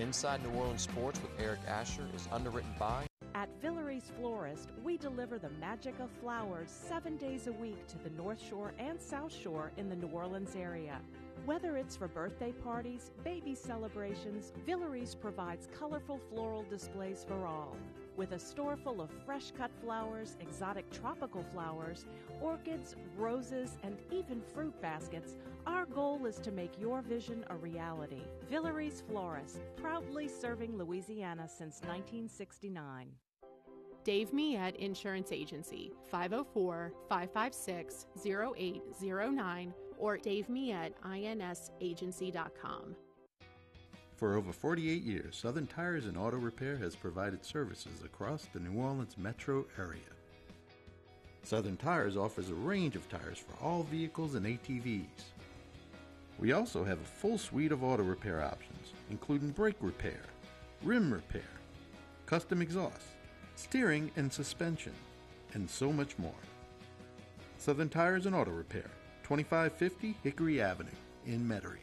Inside New Orleans Sports with Eric Asher is underwritten by... At Villere's Florist, we deliver the magic of flowers 7 days a week to the North Shore and South Shore in the New Orleans area. Whether it's for birthday parties, baby celebrations, Villere's provides colorful floral displays for all. With a store full of fresh-cut flowers, exotic tropical flowers, orchids, roses, and even fruit baskets, our goal is to make your vision a reality. Villere's Florist, proudly serving Louisiana since 1969. Dave Miette Insurance Agency, 504-556-0809 or davemietteINSagency.com. For over 48 years, Southern Tires and Auto Repair has provided services across the New Orleans metro area. Southern Tires offers a range of tires for all vehicles and ATVs. We also have a full suite of auto repair options, including brake repair, rim repair, custom exhaust, steering and suspension, and so much more. Southern Tires and Auto Repair, 2550 Hickory Avenue in Metairie.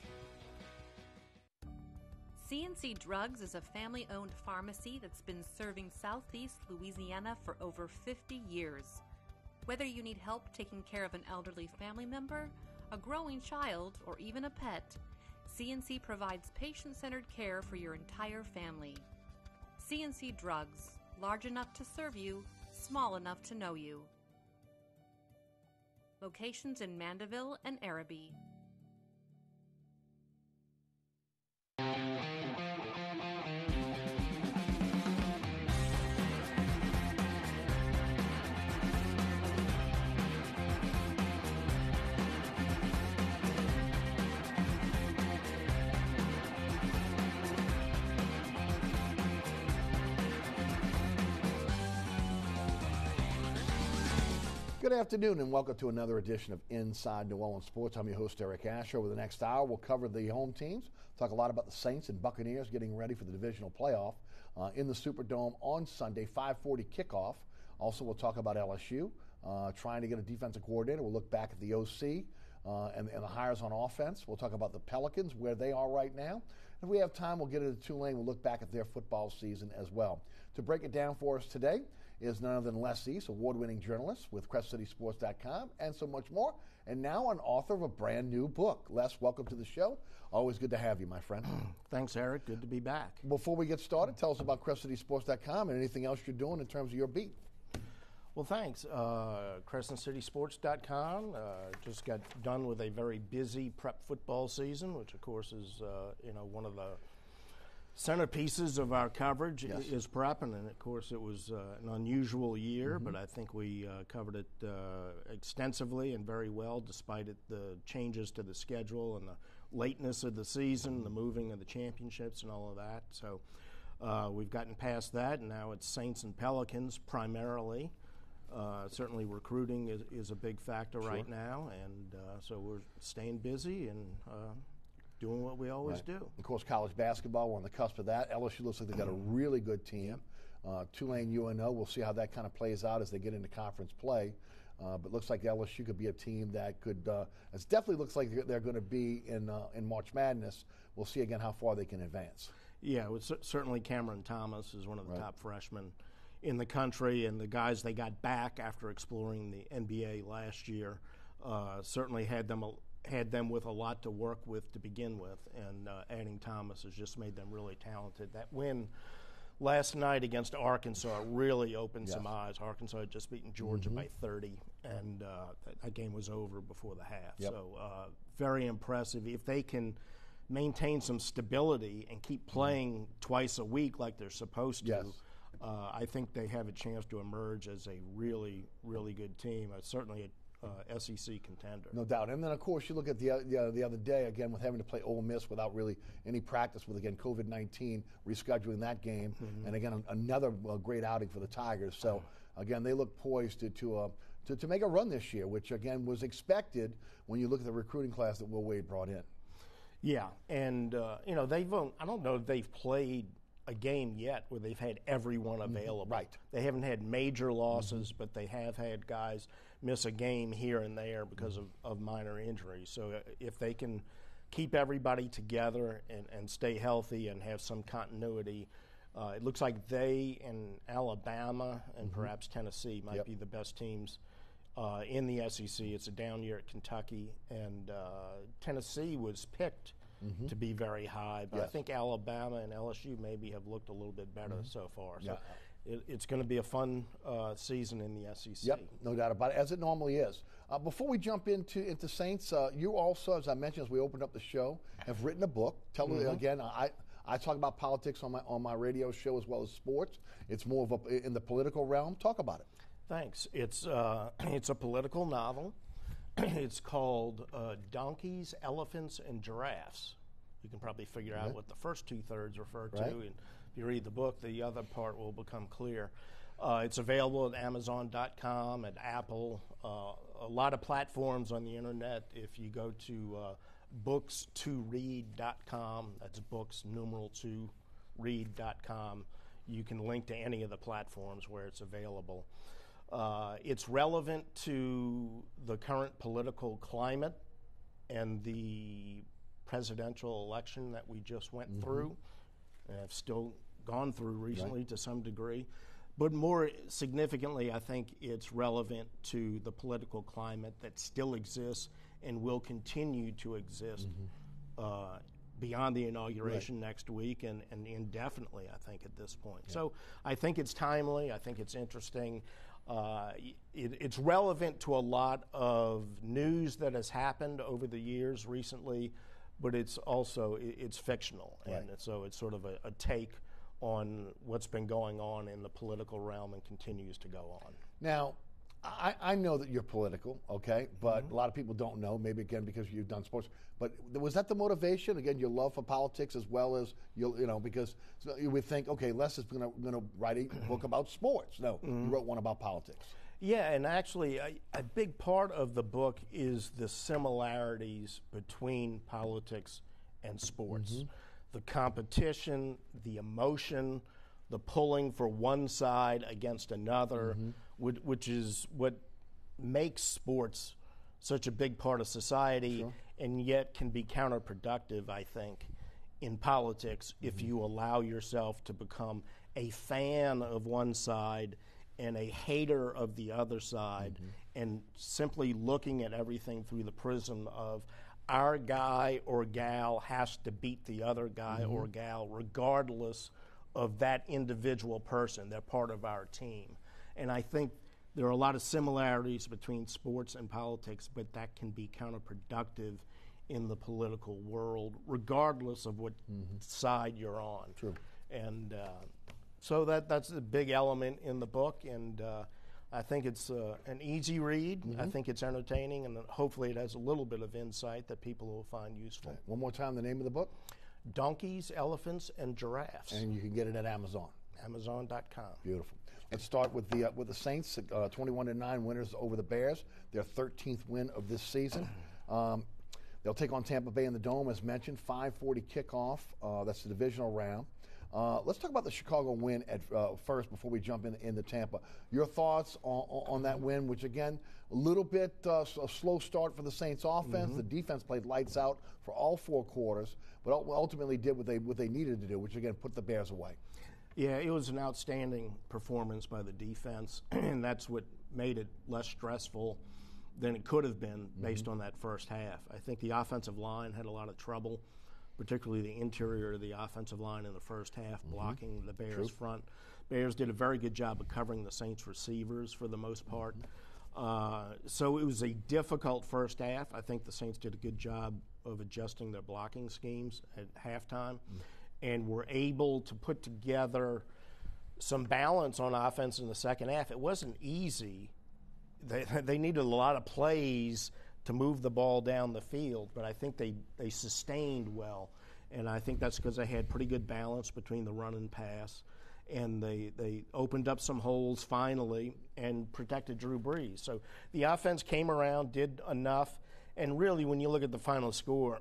Cnc Drugs is a family-owned pharmacy that's been serving Southeast Louisiana for over 50 years. Whether you need help taking care of an elderly family member, a growing child, or even a pet, Cnc provides patient-centered care for your entire family. Cnc Drugs, large enough to serve you, small enough to know you. Locations in Mandeville and Araby. Good afternoon and welcome to another edition of Inside New Orleans Sports. I'm your host, Eric Asher. Over the next hour, we'll cover the home teams, talk a lot about the Saints and Buccaneers getting ready for the divisional playoff in the Superdome on Sunday, 5:40 kickoff. Also, we'll talk about LSU, trying to get a defensive coordinator. We'll look back at the OC and the hires on offense. We'll talk about the Pelicans, where they are right now. If we have time, we'll get into Tulane. We'll look back at their football season as well. To break it down for us today is none other than Les East, award-winning journalist with CrestCitySports.com and so much more, and now an author of a brand new book. Les, welcome to the show. Always good to have you, my friend. Thanks, Eric. Good to be back. Before we get started, tell us about CrestCitySports.com and anything else you're doing in terms of your beat. Well, thanks. CrescentCitySports.com just got done with a very busy prep football season, which, of course, is one of the centerpieces of our coverage. Yes. Is prep, and of course it was an unusual year, but I think we covered it extensively and very well, despite the changes to the schedule and the lateness of the season, the moving of the championships and all of that. So we've gotten past that, and now it's Saints and Pelicans primarily. Certainly recruiting is a big factor right now, and so we're staying busy and doing what we always do. Of course, college basketball, we're on the cusp of that. LSU looks like they've got a really good team. Tulane, UNO, we'll see how that kind of plays out as they get into conference play. But looks like LSU could be a team that could, it definitely looks like they're going to be in March Madness. We'll see again how far they can advance. Yeah, certainly Cameron Thomas is one of the top freshmen in the country, and the guys they got back after exploring the NBA last year certainly had them with a lot to work with to begin with, and adding Thomas has just made them really talented. That win last night against Arkansas really opened some eyes. Arkansas had just beaten Georgia by 30, and that game was over before the half. So very impressive. If they can maintain some stability and keep playing twice a week like they're supposed to, I think they have a chance to emerge as a really, really good team. Certainly SEC contender. No doubt. And then, of course, you look at the other day, again, with having to play Ole Miss without really any practice with, again, COVID-19, rescheduling that game. And, again, another great outing for the Tigers. So, again, they look poised to make a run this year, which, again, was expected when you look at the recruiting class that Will Wade brought in. Yeah, and, I don't know if they've played a game yet where they've had everyone available. Right. They haven't had major losses, but they have had guys miss a game here and there because of minor injuries. So if they can keep everybody together and stay healthy and have some continuity. It looks like they and Alabama and perhaps Tennessee might be the best teams in the SEC. It's a down year at Kentucky, and Tennessee was picked to be very high, but I think Alabama and LSU maybe have looked a little bit better so far. So it's going to be a fun season in the SEC. Yep, no doubt about it, as it normally is. Before we jump into Saints, you also, as I mentioned as we opened up the show, have written a book. Tell me again, I talk about politics on my radio show as well as sports. It's more of in the political realm. Talk about it. Thanks. It's a political novel. It's called Donkeys, Elephants, and Giraffes. You can probably figure out what the first 2/3 refer to, and if you read the book, the other part will become clear. It's available at Amazon.com, at Apple, a lot of platforms on the internet. If you go to books2read.com, that's books, numeral 2, read.com, you can link to any of the platforms where it's available. It's relevant to the current political climate and the presidential election that we just went through and have still gone through recently to some degree. But more significantly, I think it's relevant to the political climate that still exists and will continue to exist beyond the inauguration next week and indefinitely, I think, at this point. So I think it's timely. I think it's interesting. It's relevant to a lot of news that has happened over the years recently, but it's also it's fictional, and so it's sort of a take on what's been going on in the political realm and continues to go on. Now, I know that you're political, okay, but a lot of people don't know, maybe again because you've done sports. But was that the motivation? Again, your love for politics as well as because you would think, okay, Les is going to write a book about sports. No, you wrote one about politics. Yeah, and actually, a big part of the book is the similarities between politics and sports. The competition, the emotion, the pulling for one side against another, which is what makes sports such a big part of society, and yet can be counterproductive, I think, in politics if you allow yourself to become a fan of one side and a hater of the other side, and simply looking at everything through the prism of our guy or gal has to beat the other guy or gal regardless of that individual person. They're part of our team. And I think there are a lot of similarities between sports and politics, but that can be counterproductive in the political world, regardless of what side you're on. True. And so that's a big element in the book, and I think it's an easy read. I think it's entertaining, and hopefully it has a little bit of insight that people will find useful. One more time, the name of the book? Donkeys, Elephants, and Giraffes. And you can get it at Amazon. Amazon.com. Beautiful. Let's start with the Saints, 21-9 winners over the Bears, their 13th win of this season. They'll take on Tampa Bay in the Dome, as mentioned, 5:40 kickoff. That's the divisional round. Let's talk about the Chicago win at first before we jump into Tampa. Your thoughts on that win, which again, a little bit a slow start for the Saints offense. The defense played lights out for all 4 quarters, but ultimately did what they needed to do, which again put the Bears away. Yeah, it was an outstanding performance by the defense, and that's what made it less stressful than it could have been based on that first half. I think the offensive line had a lot of trouble, particularly the interior of the offensive line in the first half, blocking the Bears' front. Bears did a very good job of covering the Saints' receivers for the most part. So it was a difficult first half. I think the Saints did a good job of adjusting their blocking schemes at halftime and were able to put together some balance on offense in the second half. It wasn't easy. They needed a lot of plays to move the ball down the field, but I think they sustained well. And I think that's because they had pretty good balance between the run and pass. And they opened up some holes finally and protected Drew Brees. So the offense came around, did enough. And really, when you look at the final score,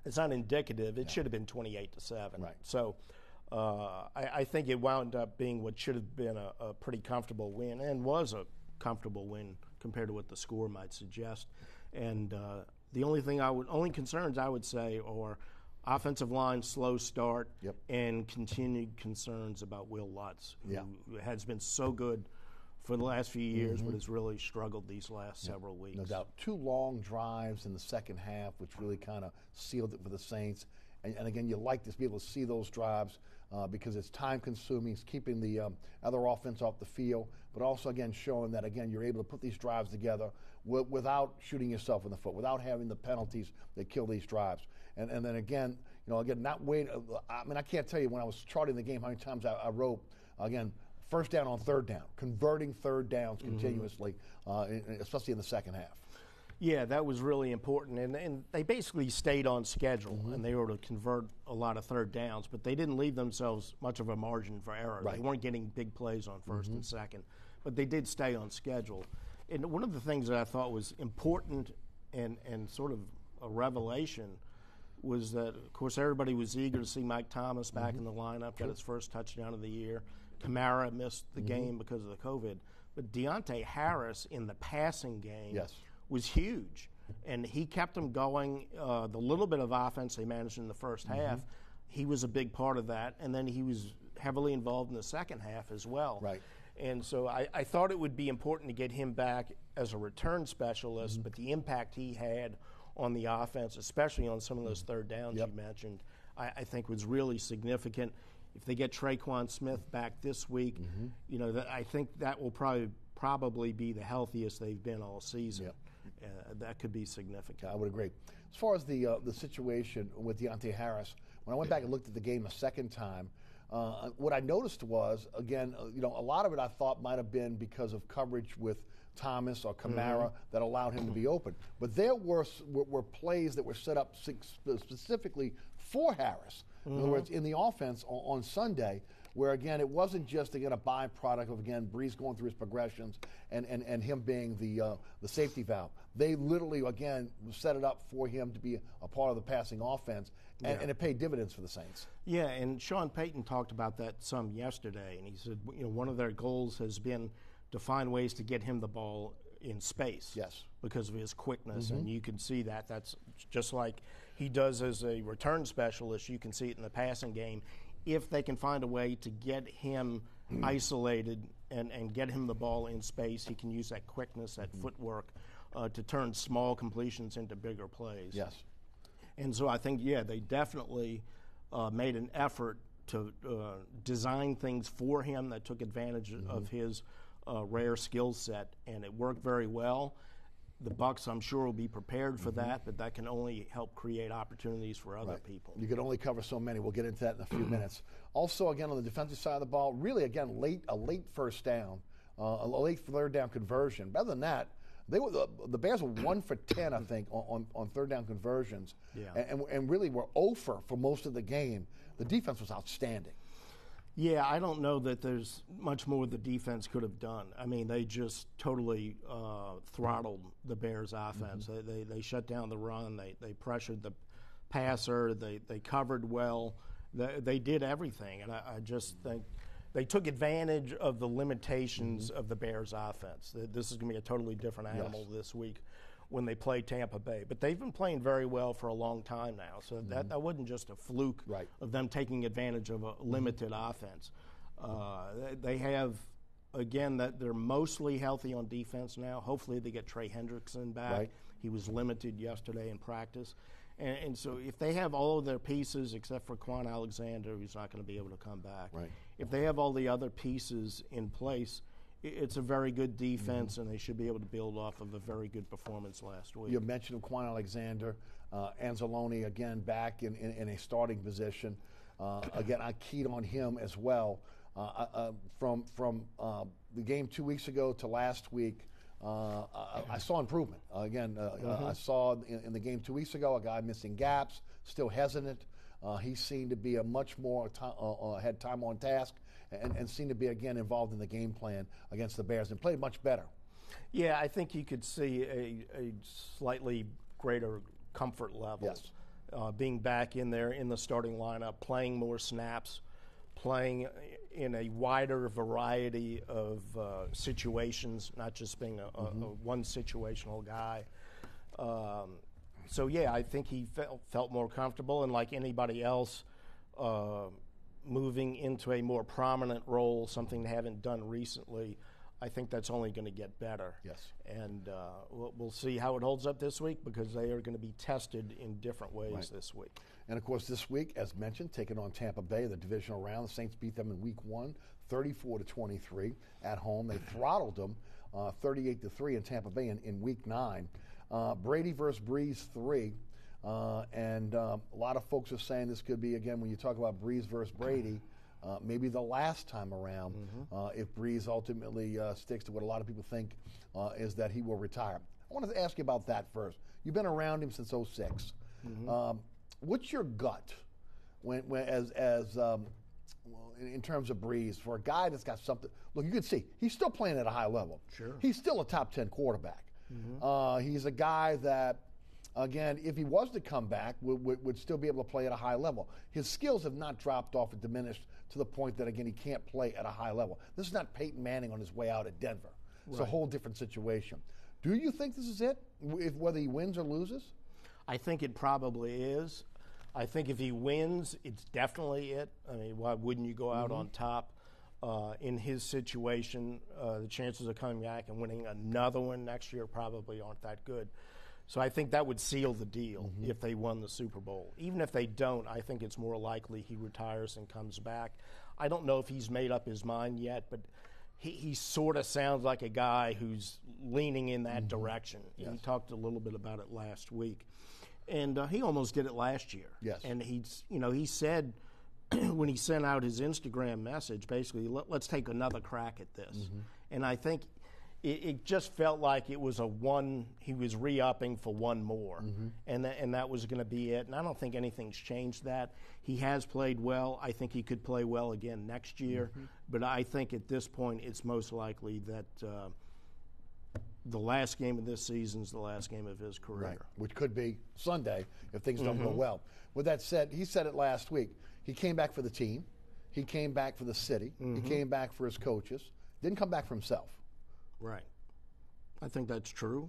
it's not indicative. It should have been 28-7. Right. So I think it wound up being what should have been a pretty comfortable win, and was a comfortable win compared to what the score might suggest. And The only concerns I would say are offensive line slow start and continued concerns about Will Lutz, who has been so good for the last few years, but has really struggled these last several weeks. No doubt. 2 long drives in the second half, which really kind of sealed it for the Saints. And again, you like to be able to see those drives because it's time-consuming. It's keeping the other offense off the field, but also, again, showing that, again, you're able to put these drives together without shooting yourself in the foot, without having the penalties that kill these drives. And then, again, not wait. I mean, I can't tell you when I was charting the game how many times I wrote, again, first down on third down, converting third downs continuously, especially in the second half. Yeah, that was really important, and they basically stayed on schedule, and they were to convert a lot of third downs, but they didn't leave themselves much of a margin for error. Right. They weren't getting big plays on first and second, but they did stay on schedule. And one of the things that I thought was important and sort of a revelation was that, of course, everybody was eager to see Mike Thomas back in the lineup, got his first touchdown of the year. Kamara missed the game because of the COVID, but Deontay Harris in the passing game was huge, and he kept them going. The little bit of offense they managed in the first half, he was a big part of that, and then he was heavily involved in the second half as well. Right. And so I thought it would be important to get him back as a return specialist, but the impact he had on the offense, especially on some of those third downs you mentioned, I think was really significant. If they get Traquan Smith back this week, I think that will probably be the healthiest they've been all season. That could be significant. I would agree. As far as the situation with Deontay Harris, when I went back and looked at the game a second time, what I noticed was, again, a lot of it I thought might have been because of coverage with Thomas or Kamara that allowed him to be open. But there were plays that were set up specifically for Harris. In other words, in the offense on Sunday, where, again, it wasn't just, again, a byproduct of, again, Brees going through his progressions and him being the safety valve. They literally, again, set it up for him to be a part of the passing offense, and it paid dividends for the Saints. Yeah, and Sean Payton talked about that some yesterday, and he said, one of their goals has been to find ways to get him the ball in space. Yes. Because of his quickness, and you can see that. That's just like he does as a return specialist. You can see it in the passing game. If they can find a way to get him isolated and get him the ball in space, he can use that quickness, that footwork, to turn small completions into bigger plays. Yes. And so I think, they definitely made an effort to design things for him that took advantage of his rare skill set, and it worked very well. The Bucs, I'm sure, will be prepared for that, but that can only help create opportunities for other people. You can only cover so many. We'll get into that in a few minutes. Also, again, on the defensive side of the ball, really, again, a late first down, a late third down conversion. Other than that, the Bears were 1 for 10, I think, on third down conversions, and really were 0 for most of the game. The defense was outstanding. Yeah, I don't know that there's much more the defense could have done. I mean, they just totally throttled the Bears' offense. They shut down the run. They pressured the passer. They covered well. They did everything, and I just think they took advantage of the limitations of the Bears' offense. This is going to be a totally different animal this week when they play Tampa Bay. But they've been playing very well for a long time now, so that wasn't just a fluke of them taking advantage of a limited offense. They have, again, that they're mostly healthy on defense now. Hopefully they get Trey Hendrickson back. He was limited yesterday in practice. And so if they have all of their pieces, except for Quan Alexander, who's not going to be able to come back, if they have all the other pieces in place, it's a very good defense, and they should be able to build off of a very good performance last week. You mentioned Quan Alexander, Anzalone, again, back in a starting position. Again, I keyed on him as well. From the game 2 weeks ago to last week, I saw improvement. I saw in the game 2 weeks ago a guy missing gaps, still hesitant. He seemed to be a much more had time on task and seemed to be, again, involved in the game plan against the Bears and played much better. Yeah, I think you could see a slightly greater comfort level. Yes. Being back in there in the starting lineup, playing more snaps, playing in a wider variety of situations, not just being a one situational guy. So yeah, I think he felt more comfortable, and like anybody else, moving into a more prominent role, something they haven't done recently, I think that's only going to get better. Yes. And we'll see how it holds up this week, because they are going to be tested in different ways this week. And, of course, this week, as mentioned, taking on Tampa Bay, the divisional round. The Saints beat them in Week 1, 34-23 at home. They throttled them 38-3 in Tampa Bay in Week 9. Brady versus Breeze 3. And a lot of folks are saying this could be, again, when you talk about Breeze versus Brady, maybe the last time around, if Breeze ultimately sticks to what a lot of people think is that he will retire. I wanted to ask you about that first. You've been around him since 06. What's your gut in terms of Breeze, for a guy that's got something? Look, you can see he's still playing at a high level. Sure. He's still a top 10 quarterback. He's a guy that, again, if he was to come back, would still be able to play at a high level. His skills have not dropped off or diminished to the point that, again, he can't play at a high level. This is not Peyton Manning on his way out at Denver. It's a whole different situation. Do you think this is it, whether he wins or loses? I think it probably is. I think if he wins, it's definitely it. I mean, why wouldn't you go out on top? In his situation, the chances of coming back and winning another one next year probably aren't that good. So I think that would seal the deal if they won the Super Bowl. Even if they don't, I think it's more likely he retires and comes back. I don't know if he's made up his mind yet, but he sort of sounds like a guy who's leaning in that direction. Yes. He talked a little bit about it last week. And he almost did it last year. Yes. And he said when he sent out his Instagram message, basically, let's take another crack at this. And I think it just felt like it was he was re-upping for one more. And that was going to be it. And I don't think anything's changed that. He has played well. I think he could play well again next year. But I think at this point it's most likely that the last game of this season is the last game of his career. Right, which could be Sunday if things don't go well. With that said, he said it last week. He came back for the team. He came back for the city. He came back for his coaches. Didn't come back for himself. Right. I think that's true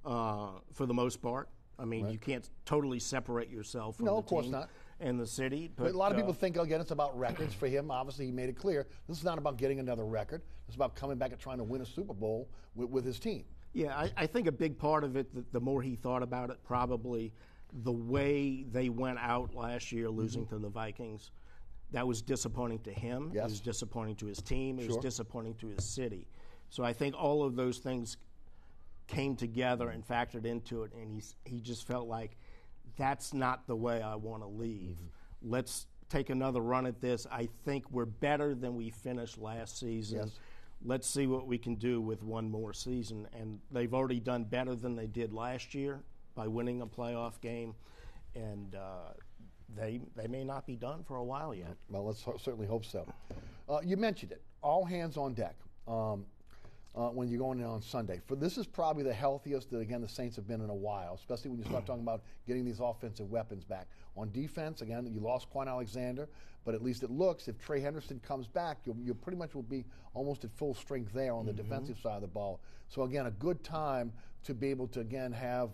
for the most part. I mean, you can't totally separate yourself from the team. Of course not. And the city. But a lot of people think, again, it's about records. For him, obviously, he made it clear this is not about getting another record. It's about coming back and trying to win a Super Bowl with his team. Yeah, I think a big part of it, the more he thought about it, probably the way they went out last year, losing to the Vikings, that was disappointing to him. Yes. It was disappointing to his team. It was disappointing to his city. So I think all of those things came together and factored into it, and he just felt like that's not the way I want to leave. Let's take another run at this. I think we're better than we finished last season. Yes. Let's see what we can do with one more season. And they've already done better than they did last year by winning a playoff game. And they may not be done for a while yet. Well, let's certainly hope so. You mentioned it. All hands on deck when you're going in on Sunday. This is probably the healthiest that, again, the Saints have been in a while, especially when you start talking about getting these offensive weapons back. On defense, again, you lost Quan Alexander, but at least it looks, if Trey Henderson comes back, you pretty much will be almost at full strength there on the defensive side of the ball. So, again, a good time to be able to, again, have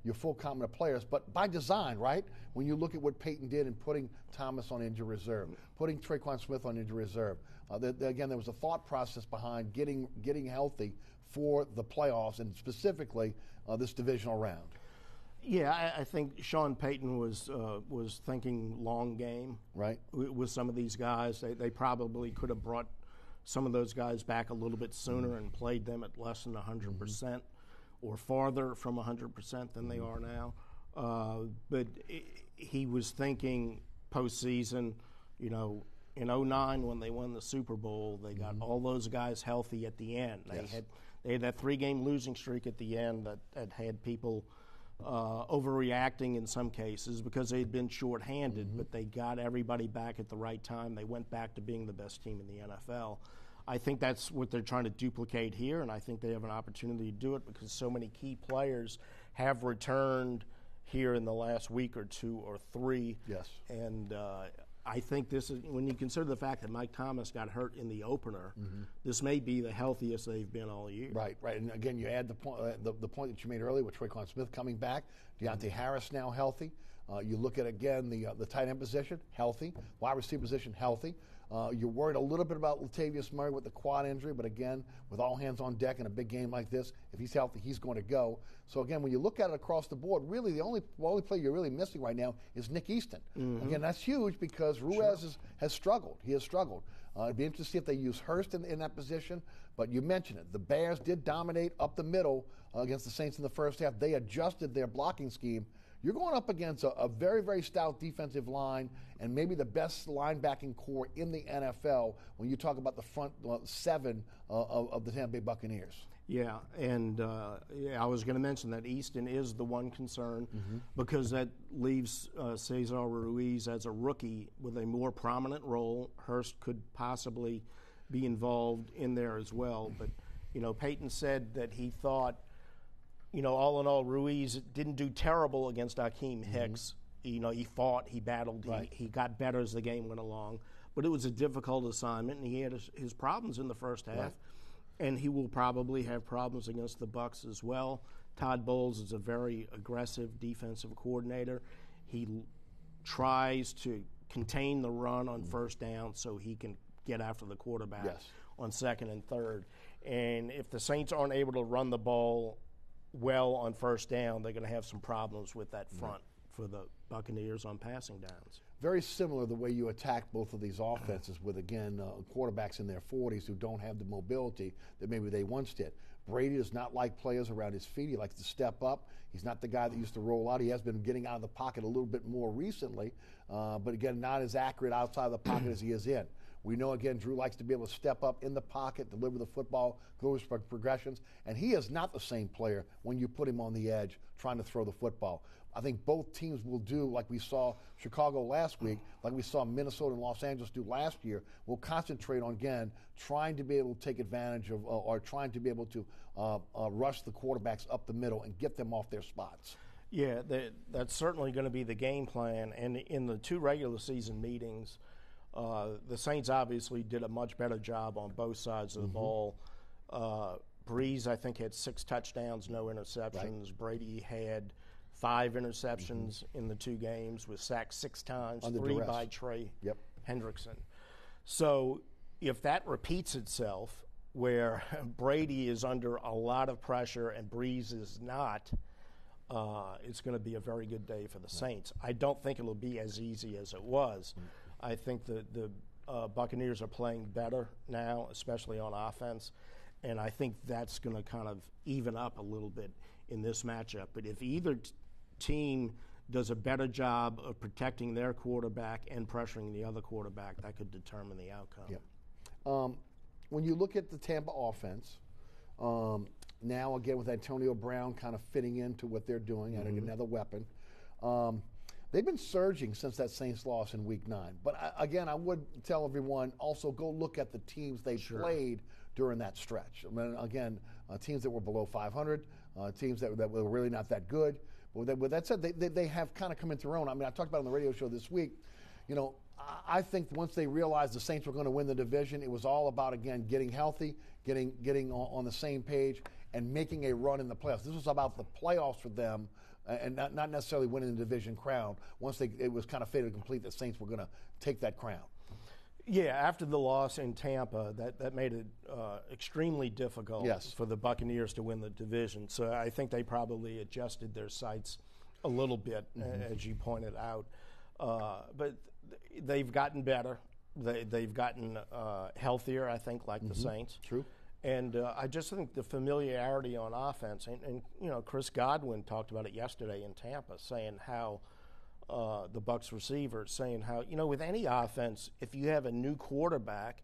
your full complement of players, but by design, right? When you look at what Peyton did in putting Thomas on injury reserve, putting Traquan Smith on injury reserve, again, there was a thought process behind getting healthy for the playoffs and specifically this divisional round. Yeah, I think Sean Payton was thinking long game, right? With some of these guys, they probably could have brought some of those guys back a little bit sooner and played them at less than 100% or farther from 100% than they are now. But he was thinking postseason, in 2009 when they won the Super Bowl, they got all those guys healthy at the end. They had that 3-game losing streak at the end that had people overreacting in some cases because they'd been shorthanded, but they got everybody back at the right time. They went back to being the best team in the NFL. I think that's what they're trying to duplicate here, and I think they have an opportunity to do it because so many key players have returned here in the last week or two or three. Yes. And I think this is, when you consider the fact that Mike Thomas got hurt in the opener, this may be the healthiest they've been all year. Right. And again, you add the point that you made earlier with Traquan Smith coming back, Deontay Harris now healthy. You look at, again, the tight end position, healthy. Wide receiver position, healthy. You're worried a little bit about Latavius Murray with the quad injury, but again, with all hands on deck in a big game like this, if he's healthy, he's going to go. So again, when you look at it across the board, really the only player you're really missing right now is Nick Easton. Again, that's huge because Ruiz has struggled. He has struggled. It'd be interesting to see if they use Hurst in that position, but you mentioned it. The Bears did dominate up the middle against the Saints in the first half. They adjusted their blocking scheme. You're going up against a very, very stout defensive line and maybe the best linebacking core in the NFL when you talk about the front seven of the Tampa Bay Buccaneers. Yeah, and I was going to mention that Easton is the one concern because that leaves Cesar Ruiz as a rookie with a more prominent role. Hurst could possibly be involved in there as well. But, Peyton said that he thought, all in all, Ruiz didn't do terrible against Akeem Hicks. He fought, he battled, he got better as the game went along. But it was a difficult assignment, and he had his problems in the first half. And he will probably have problems against the Bucs as well. Todd Bowles is a very aggressive defensive coordinator. He tries to contain the run on first down so he can get after the quarterback on second and third. And if the Saints aren't able to run the ball well on first down, they're going to have some problems with that front for the Buccaneers on passing downs. Very similar the way you attack both of these offenses with, again, quarterbacks in their 40s who don't have the mobility that maybe they once did. Brady does not like players around his feet. He likes to step up. He's not the guy that used to roll out. He has been getting out of the pocket a little bit more recently, but again, not as accurate outside of the pocket as he is in. We know, again, Drew likes to be able to step up in the pocket, deliver the football, go for progressions, and he is not the same player when you put him on the edge trying to throw the football. I think both teams will do like we saw Chicago last week, like we saw Minnesota and Los Angeles do last year. We'll concentrate on, again, trying to be able to take advantage of or trying to be able to rush the quarterbacks up the middle and get them off their spots. Yeah, that's certainly going to be the game plan. And in the two regular season meetings, the Saints obviously did a much better job on both sides of the ball. Breeze, I think, had 6 touchdowns, no interceptions. Brady had 5 interceptions in the 2 games, was sacked 6 times, Under 3 duress. by Trey Hendrickson. So if that repeats itself, where Brady is under a lot of pressure and Breeze is not, it's going to be a very good day for the Saints. I don't think it'll be as easy as it was. I think the Buccaneers are playing better now, especially on offense, and I think that's going to kind of even up a little bit in this matchup. But if either team does a better job of protecting their quarterback and pressuring the other quarterback, that could determine the outcome. When you look at the Tampa offense, now again with Antonio Brown kind of fitting into what they're doing, adding another weapon, they've been surging since that Saints loss in Week 9. But again, I would tell everyone also go look at the teams they played during that stretch. I mean, again, teams that were below 500, teams that were really not that good. But with that said, they have kind of come into their own. I mean, I talked about it on the radio show this week. I think once they realized the Saints were going to win the division, it was all about, again, getting healthy, getting on the same page, and making a run in the playoffs. This was about the playoffs for them, and not necessarily winning the division crown. Once it was kind of fait complete, the Saints were going to take that crown. Yeah, after the loss in Tampa, that made it extremely difficult for the Buccaneers to win the division. So I think they probably adjusted their sights a little bit, as you pointed out. But they've gotten better. They've gotten healthier, I think, like the Saints. True. And I just think the familiarity on offense, and Chris Godwin talked about it yesterday in Tampa, saying how the Bucs receivers, saying how, with any offense, if you have a new quarterback,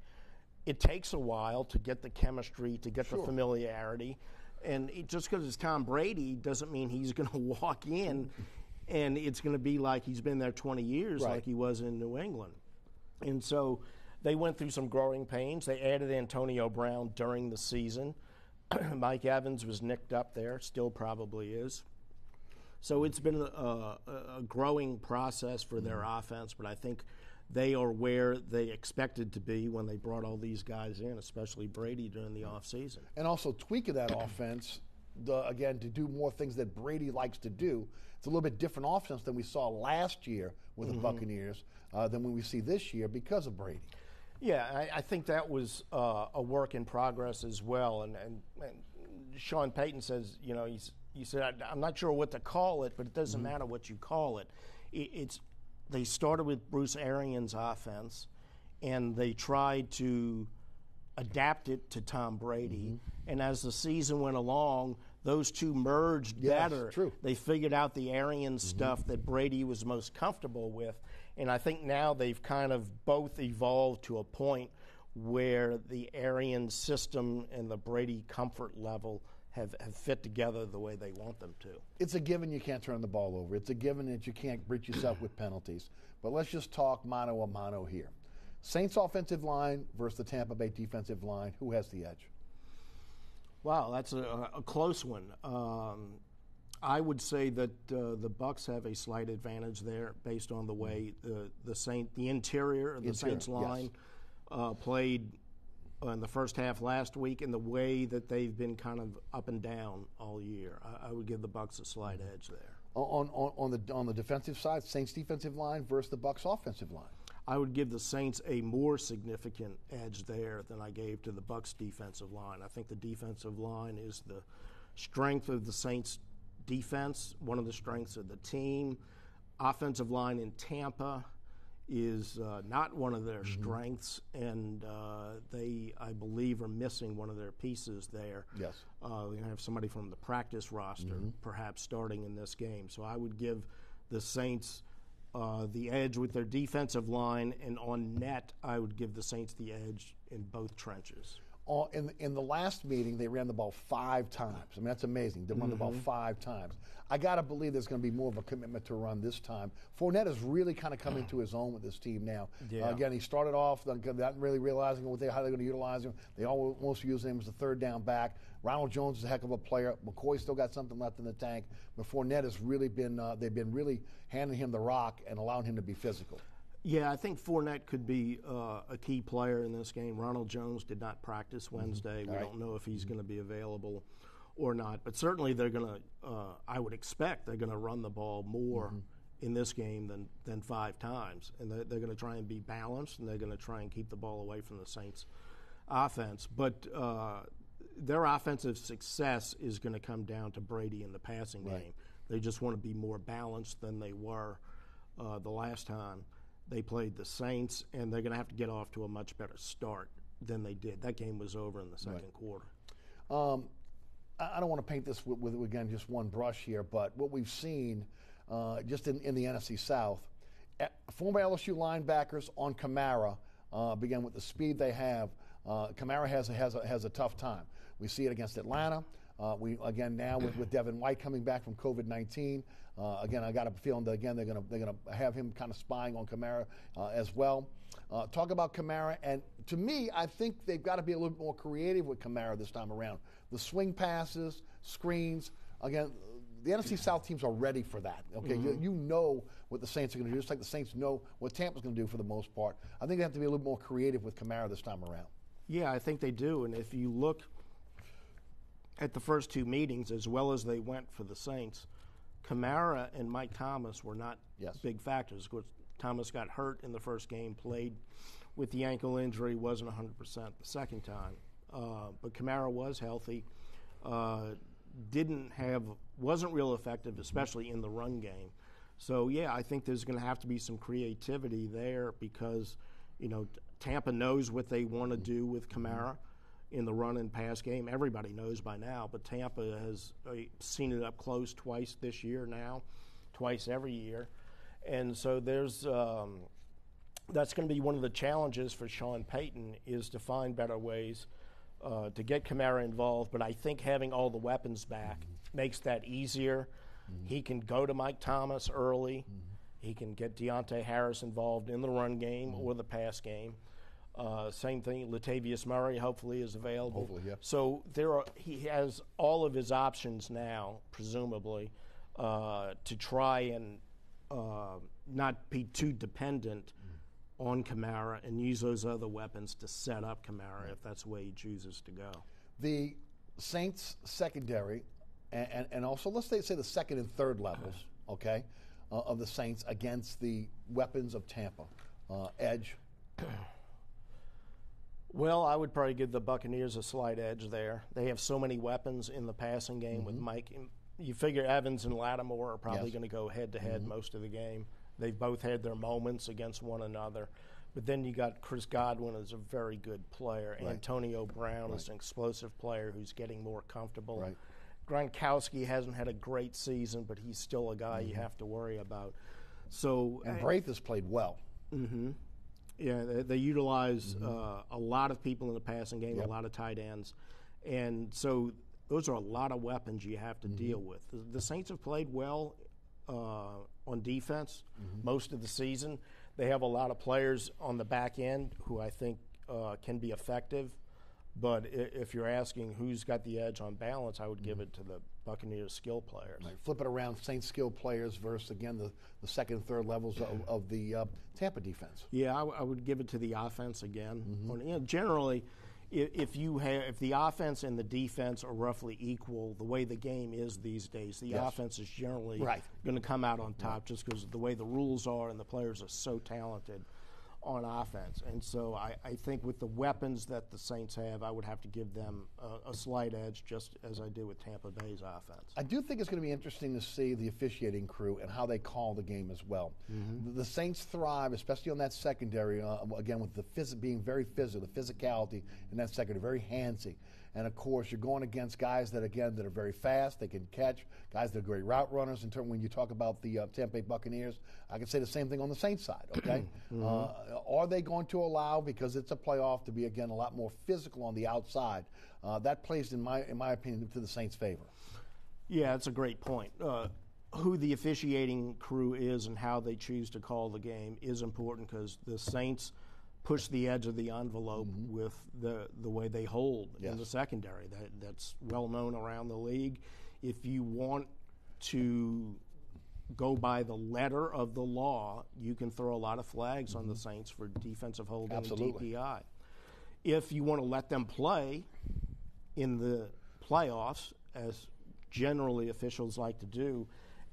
it takes a while to get the chemistry, to get the familiarity. And just because it's Tom Brady doesn't mean he's going to walk in and it's going to be like he's been there 20 years like he was in New England. And so they went through some growing pains. They added Antonio Brown during the season. Mike Evans was nicked up there, still probably is. So it's been a growing process for their offense, but I think they are where they expected to be when they brought all these guys in, especially Brady during the offseason. And also tweaking that offense, again, to do more things that Brady likes to do. It's a little bit different offense than we saw last year with the Buccaneers than when we see this year because of Brady. Yeah, I think that was a work in progress as well. And Sean Payton says, you know, he said, I'm not sure what to call it, but it doesn't matter what you call it. They started with Bruce Arians' offense, and they tried to adapt it to Tom Brady. And as the season went along, those two merged better. True. They figured out the Arians stuff that Brady was most comfortable with. And I think now they've kind of both evolved to a point where the Arians system and the Brady comfort level have fit together the way they want them to. It's a given you can't turn the ball over. It's a given that you can't breach yourself with penalties. But let's just talk mano a mano here. Saints offensive line versus the Tampa Bay defensive line. Who has the edge? Wow, that's a close one. I would say that the Bucs have a slight advantage there based on the way the interior of the Saints line played in the first half last week, and the way that they've been kind of up and down all year. I would give the Bucs a slight edge there. On the defensive side, Saints defensive line versus the Bucs offensive line. I would give the Saints a more significant edge there than I gave to the Bucs defensive line. I think the defensive line is the strength of the Saints defense, one of the strengths of the team. Offensive line in Tampa is not one of their strengths, and they, I believe, are missing one of their pieces there. Yes. They're going to have somebody from the practice roster perhaps starting in this game. So I would give the Saints the edge with their defensive line, and on net, I would give the Saints the edge in both trenches. In the last meeting, they ran the ball 5 times. I mean, that's amazing. They run the ball 5 times. I got to believe there's going to be more of a commitment to run this time. Fournette has really kind of come into his own with this team now. Yeah. Again, he started off not really realizing how they're going to utilize him. They almost use him as a third down back. Ronald Jones is a heck of a player. McCoy's still got something left in the tank. But Fournette has really been, they've been really handing him the rock and allowing him to be physical. Yeah, I think Fournette could be a key player in this game. Ronald Jones did not practice Wednesday. We don't know if he's going to be available or not. But certainly they're going to, I would expect they're going to run the ball more in this game than 5 times. And they're going to try and be balanced, and they're going to try and keep the ball away from the Saints' offense. But their offensive success is going to come down to Brady in the passing game. They just want to be more balanced than they were the last time they played the Saints, and they're going to have to get off to a much better start than they did. That game was over in the second quarter. I don't want to paint this with again, just one brush here, but what we've seen just in the NFC South, former LSU linebackers on Kamara, again, with the speed they have, Kamara has a tough time. We see it against Atlanta. We again now with Devin White coming back from COVID-19. Again, I got a feeling that again they're gonna have him kind of spying on Kamara as well. Talk about Kamara, and to me, I think they've got to be a little bit more creative with Kamara this time around. The swing passes, screens. Again, the NFC South teams are ready for that. Okay, you know what the Saints are going to do, just like the Saints know what Tampa's going to do for the most part. I think they have to be a little more creative with Kamara this time around. Yeah, I think they do, and if you look at the first 2 meetings, as well as they went for the Saints, Kamara and Mike Thomas were not big factors. Of course, Thomas got hurt in the first game, played with the ankle injury, wasn't 100% the second time. But Kamara was healthy, wasn't real effective, especially in the run game. So, yeah, I think there's going to have to be some creativity there because, you know, Tampa knows what they want to do with Kamara in the run and pass game. Everybody knows by now, but Tampa has seen it up close twice this year now, twice every year. And so there's that's going to be one of the challenges for Sean Payton is to find better ways to get Kamara involved. But I think having all the weapons back makes that easier. He can go to Mike Thomas early. He can get Deontay Harris involved in the run game or the pass game. Same thing, Latavius Murray hopefully is available. Hopefully, yeah. So he has all of his options now, presumably, to try and not be too dependent on Kamara and use those other weapons to set up Kamara if that's the way he chooses to go. The Saints secondary, and also let's say the second and third levels, okay, of the Saints against the weapons of Tampa, edge. Well, I would probably give the Buccaneers a slight edge there. They have so many weapons in the passing game with Mike. You figure Evans and Lattimore are probably going to go head-to-head most of the game. They've both had their moments against one another. But then you got Chris Godwin is a very good player. Right. Antonio Brown is an explosive player who's getting more comfortable. Right. Gronkowski hasn't had a great season, but he's still a guy you have to worry about. So and Braith has played well. Yeah, they utilize a lot of people in the passing game, a lot of tight ends. And so those are a lot of weapons you have to deal with. The Saints have played well on defense most of the season. They have a lot of players on the back end who I think can be effective. But if you're asking who's got the edge on balance, I would give it to the Buccaneers skill players. Right. Flip it around, Saints skill players versus, again, the second and third levels of the Tampa defense. Yeah, I would give it to the offense again. Generally, if the offense and the defense are roughly equal, the way the game is these days, the offense is generally going to come out on top just because of the way the rules are and the players are so talented on offense. And so I think with the weapons that the Saints have, I would have to give them a slight edge, just as I did with Tampa Bay's offense. I do think it's going to be interesting to see the officiating crew and how they call the game as well. The Saints thrive, especially on that secondary, again, with the being very physical, the physicality in that secondary, very handsy. And, of course, you're going against guys that, again, that are very fast, they can catch, guys that are great route runners. In terms, when you talk about the Tempe Buccaneers, I can say the same thing on the Saints side, okay? Are they going to allow, because it's a playoff, to be, again, a lot more physical on the outside? That plays, in my opinion, to the Saints' favor. Yeah, that's a great point. Who the officiating crew is and how they choose to call the game is important because the Saints – push the edge of the envelope with the way they hold in the secondary. That's well known around the league. If you want to go by the letter of the law, you can throw a lot of flags on the Saints for defensive holding and DPI. If you want to let them play in the playoffs, as generally officials like to do,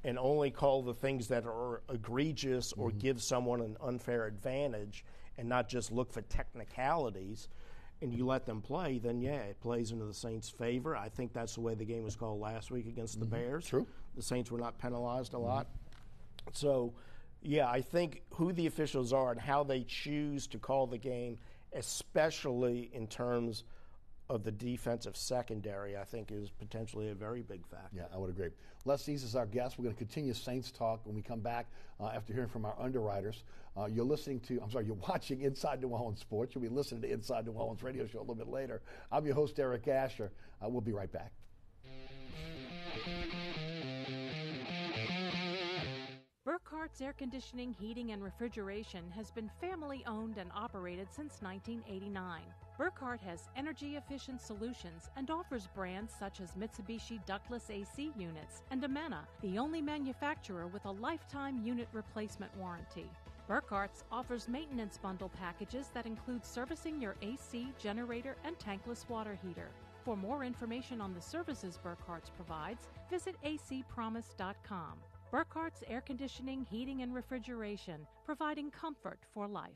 and only call the things that are egregious or give someone an unfair advantage and not just look for technicalities, and you let them play, then, it plays into the Saints' favor. I think that's the way the game was called last week against the Bears. True. The Saints were not penalized a lot. So, I think who the officials are and how they choose to call the game, especially in terms of the defensive secondary, I think is potentially a very big factor. Yeah, I would agree. Les East is our guest. We're going to continue Saints talk when we come back after hearing from our underwriters. You're watching Inside New Orleans Sports. You'll be listening to Inside New Orleans radio show a little bit later. I'm your host, Eric Asher. We'll be right back. Burkhart's Air Conditioning, Heating, and Refrigeration has been family-owned and operated since 1989. Burkhart has energy-efficient solutions and offers brands such as Mitsubishi ductless AC units and Amana, the only manufacturer with a lifetime unit replacement warranty. Burkhart's offers maintenance bundle packages that include servicing your AC, generator, and tankless water heater. For more information on the services Burkhart's provides, visit acpromise.com. Burkhart's Air Conditioning, Heating, and Refrigeration, providing comfort for life.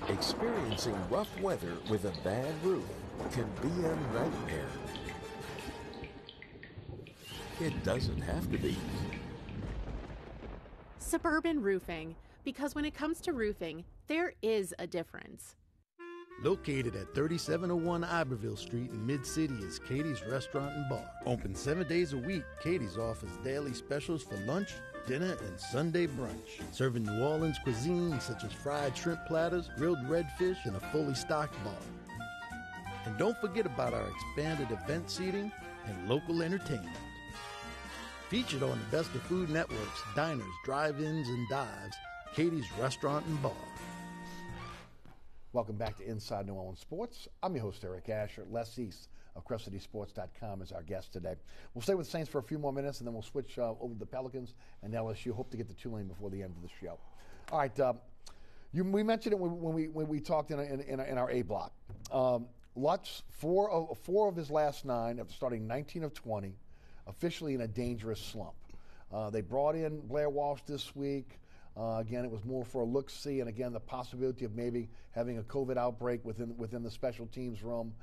Experiencing rough weather with a bad roof can be a nightmare. It doesn't have to be. Suburban Roofing, because when it comes to roofing, there is a difference. Located at 3701 Iberville Street in Mid-City is Katie's Restaurant and Bar. Open 7 days a week, Katie's offers daily specials for lunch, dinner, and Sunday brunch. Serving New Orleans cuisine such as fried shrimp platters, grilled redfish, and a fully stocked bar. And don't forget about our expanded event seating and local entertainment. Featured on the Best of Food Network's diners, drive-ins, and dives, Katie's Restaurant and Bar. Welcome back to Inside New Orleans Sports. I'm your host, Eric Asher. Les East of CrescentCitySports.com is our guest today. We'll stay with the Saints for a few more minutes, and then we'll switch over to the Pelicans and LSU. Hope to get to Tulane before the end of the show. All right, we mentioned it when we talked in our A block. Lutz, four of his last 9, after starting 19 of 20, officially in a dangerous slump. They brought in Blair Walsh this week. Again, it was more for a look-see, and again, the possibility of maybe having a COVID outbreak within the special teams room.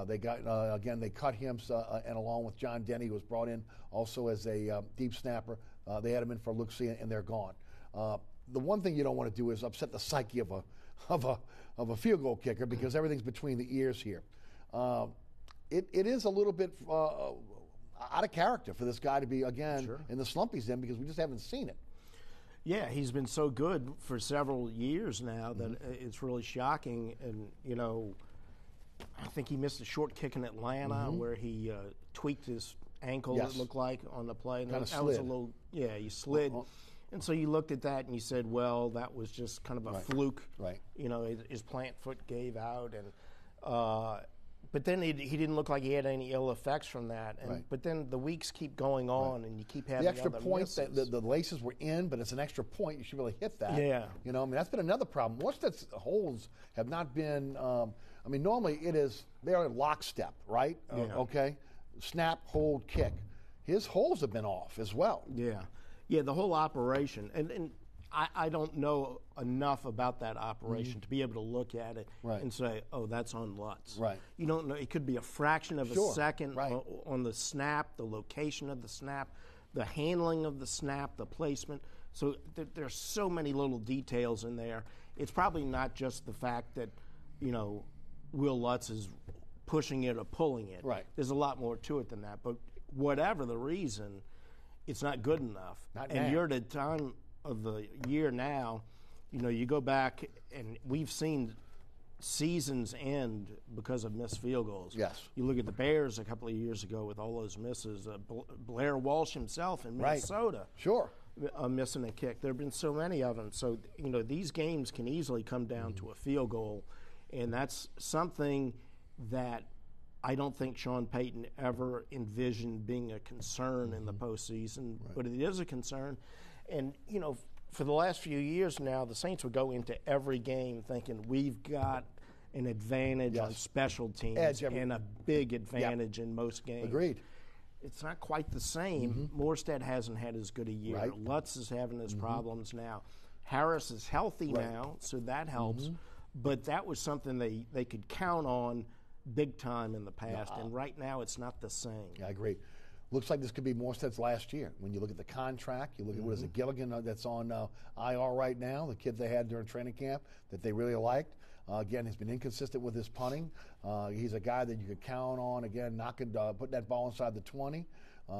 They cut him, and along with John Denny, who was brought in also as a deep snapper. They had him in for a look-see, and they're gone. The one thing you don't want to do is upset the psyche of a field goal kicker, because everything's between the ears here. It is a little bit out of character for this guy to be, again, in the slump he's in, because we just haven't seen it. Yeah, he's been so good for several years now that it's really shocking. And, you know, I think he missed a short kick in Atlanta where he tweaked his ankle, it looked like, on the play. And that was a little, he slid. And so you looked at that and you said, well, that was just kind of a fluke. Right. You know, his plant foot gave out. And but then he didn't look like he had any ill effects from that. And, but then the weeks keep going on, and you keep having the extra other point misses. that the laces were in, but it's an extra point. You should really hit that. Yeah. You know, I mean, that's been another problem. Morstead's holes have not been, I mean, normally they are lockstep, right? Okay. Snap, hold, kick. His holes have been off as well. Yeah. Yeah, the whole operation. And I don't know enough about that operation to be able to look at it and say, oh, that's on Lutz. Right. You don't know. It could be a fraction of a second on the snap, the location of the snap, the handling of the snap, the placement. So there's so many little details in there. It's probably not just the fact that, you know, Will Lutz is pushing it or pulling it. Right. There's a lot more to it than that. But whatever the reason, it's not good enough. And you're at a time of the year now, you know, you go back and we've seen seasons end because of missed field goals. Yes. You look at the Bears a couple of years ago with all those misses. Blair Walsh himself in Minnesota. Missing a kick. There have been so many of them. So, you know, these games can easily come down to a field goal, and that's something that I don't think Sean Payton ever envisioned being a concern in the postseason, but it is a concern. And, you know, for the last few years now, the Saints would go into every game thinking we've got an advantage on special teams and a big advantage in most games. Agreed. It's not quite the same. Morstead hasn't had as good a year. Lutz is having his problems now. Harris is healthy now, so that helps. But that was something they could count on big time in the past, and right now it's not the same. Yeah, I agree. Looks like this could be Morstead's last year. When you look at the contract, you look at what is it, Gilligan that's on IR right now, the kid they had during training camp that they really liked. Again, he's been inconsistent with his punting. He's a guy that you could count on, again, putting that ball inside the 20.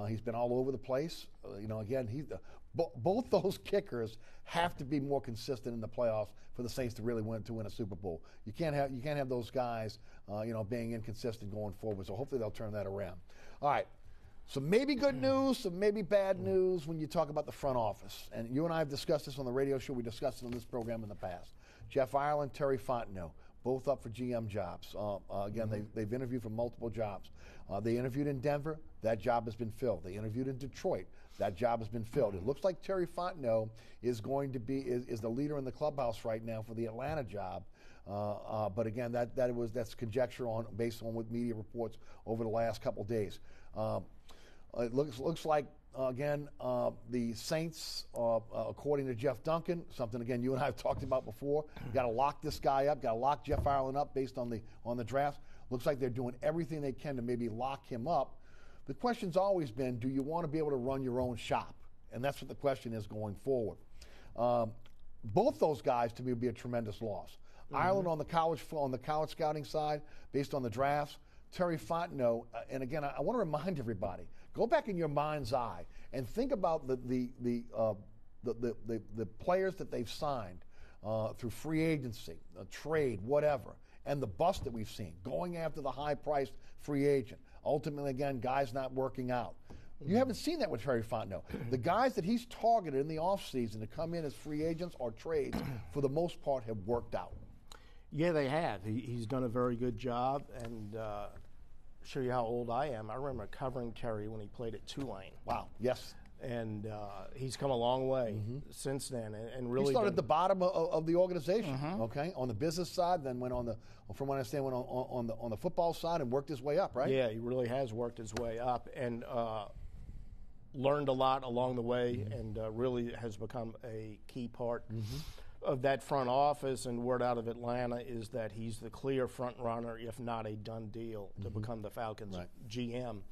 He's been all over the place. You know, again, both those kickers have to be more consistent in the playoffs for the Saints to really win a Super Bowl. You can't have those guys, you know, being inconsistent going forward. So hopefully they'll turn that around. All right. So maybe good news, some maybe bad news when you talk about the front office. And you and I have discussed this on the radio show. We discussed it on this program in the past. Jeff Ireland, Terry Fontenot, both up for GM jobs. Again, they've interviewed for multiple jobs. They interviewed in Denver. That job has been filled. They interviewed in Detroit. That job has been filled. It looks like Terry Fontenot is going to be is the leader in the clubhouse right now for the Atlanta job. But again, that's conjecture based on what media reports over the last couple of days. It looks like, again, the Saints, according to Jeff Duncan, something, again, you and I have talked about before, got to lock this guy up, got to lock Jeff Ireland up based on the draft. Looks like they're doing everything they can to maybe lock him up. The question's always been, do you want to be able to run your own shop? And that's what the question is going forward. Both those guys, to me, would be a tremendous loss. Ireland on the college scouting side, based on the drafts. Terry Fontenot, and again, I want to remind everybody, go back in your mind's eye and think about the players that they've signed through free agency, trade, whatever, and the bust that we've seen, going after the high-priced free agent. Ultimately, again, guys not working out. You haven't seen that with Terry Fontenot. The guys that he's targeted in the offseason to come in as free agents or trades, for the most part, have worked out. Yeah, they have. He's done a very good job, and show you how old I am. I remember covering Terry when he played at Tulane. Wow. Yes. And he's come a long way since then, and really he started at the bottom of the organization. Okay, on the business side, then went on the, from what I understand, went on the football side and worked his way up. Right? Yeah, he really has worked his way up and learned a lot along the way, and really has become a key part of that front office. And word out of Atlanta is that he's the clear front runner, if not a done deal, to become the Falcons GM.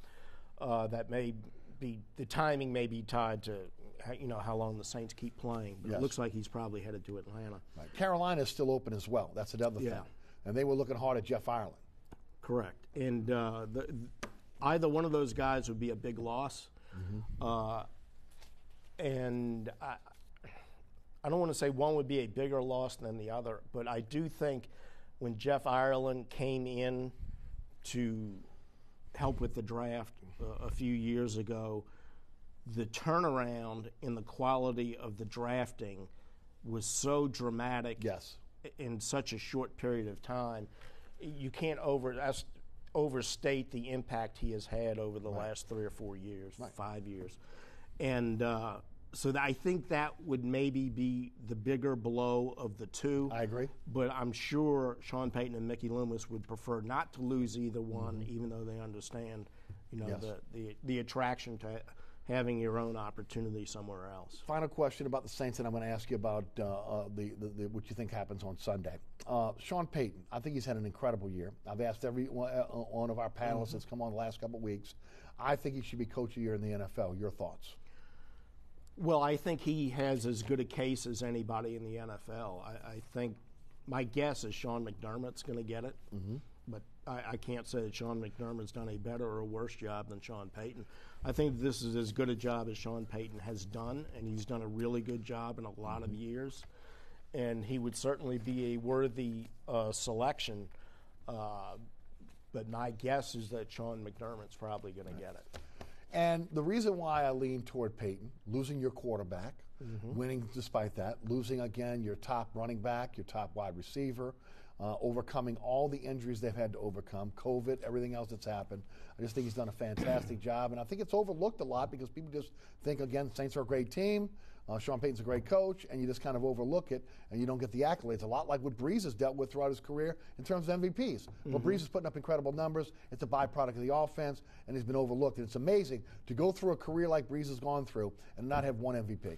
That may be, the timing may be tied to how long the Saints keep playing, but it looks like he's probably headed to Atlanta. Right. Carolina is still open as well. That's another thing. And they were looking hard at Jeff Ireland. Correct. And either one of those guys would be a big loss. And I don't want to say one would be a bigger loss than the other, but I do think when Jeff Ireland came in to help with the draft a few years ago, the turnaround in the quality of the drafting was so dramatic in such a short period of time. You can't overstate the impact he has had over the last 3 or 4 years, 5 years. And so I think that would maybe be the bigger blow of the two. I agree. But I'm sure Sean Payton and Mickey Loomis would prefer not to lose either one, even though they understand, the attraction to having your own opportunity somewhere else. Final question about the Saints, and I'm going to ask you about what you think happens on Sunday. Sean Payton, I think he's had an incredible year. I've asked every one of our panelists that's come on the last couple of weeks. I think he should be Coach of the Year in the NFL. Your thoughts? Well, I think he has as good a case as anybody in the NFL. I think my guess is Sean McDermott's going to get it, but I can't say that Sean McDermott's done a better or a worse job than Sean Payton. I think this is as good a job as Sean Payton has done, and he's done a really good job in a lot of years, and he would certainly be a worthy selection, but my guess is that Sean McDermott's probably going to get it. And the reason why I lean toward Payton, losing your quarterback, winning despite that, losing again your top running back, your top wide receiver, overcoming all the injuries they've had to overcome, COVID, everything else that's happened. I just think he's done a fantastic job, and I think it's overlooked a lot because people just think, again, Saints are a great team, Sean Payton's a great coach, and you just kind of overlook it, and you don't get the accolades. A lot like what Breeze has dealt with throughout his career in terms of MVPs. Well, Breeze is putting up incredible numbers. It's a byproduct of the offense, and he's been overlooked. And it's amazing to go through a career like Breeze has gone through and not have one MVP.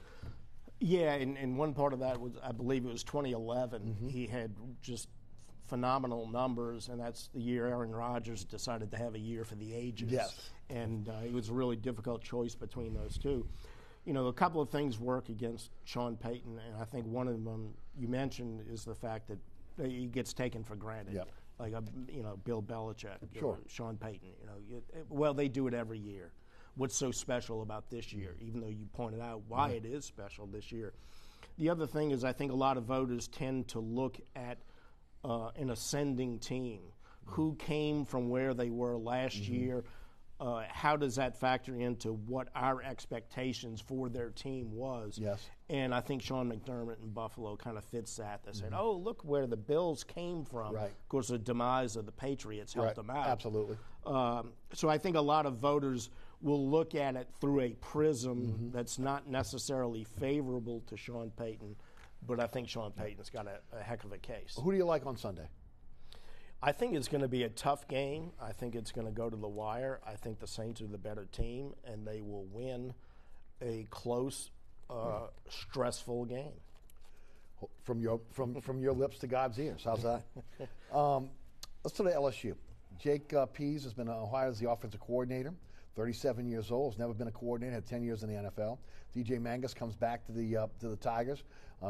Yeah, and one part of that was, I believe it was 2011. He had just phenomenal numbers, and that's the year Aaron Rodgers decided to have a year for the ages. And it was a really difficult choice between those two. A couple of things work against Sean Payton, and I think one of them you mentioned is the fact that he gets taken for granted, like Bill Belichick, or Sean Payton. Well, they do it every year. What's so special about this year? Even though you pointed out why it is special this year. The other thing is I think a lot of voters tend to look at an ascending team. Who came from where they were last year? How does that factor into what our expectations for their team was? And I think Sean McDermott in Buffalo kind of fits that. They said, oh, look where the Bills came from. Of course, the demise of the Patriots helped them out. Absolutely. So I think a lot of voters will look at it through a prism that's not necessarily favorable to Sean Payton, but I think Sean Payton's got a heck of a case. Who do you like on Sunday? I think it's going to be a tough game. I think it's going to go to the wire. I think the Saints are the better team, and they will win a close, stressful game. From your lips to God's ears. How's that? Let's go to LSU. Jake Pease has been hired as the offensive coordinator. 37 years old, has never been a coordinator, had 10 years in the NFL. DJ Mangus comes back to the Tigers.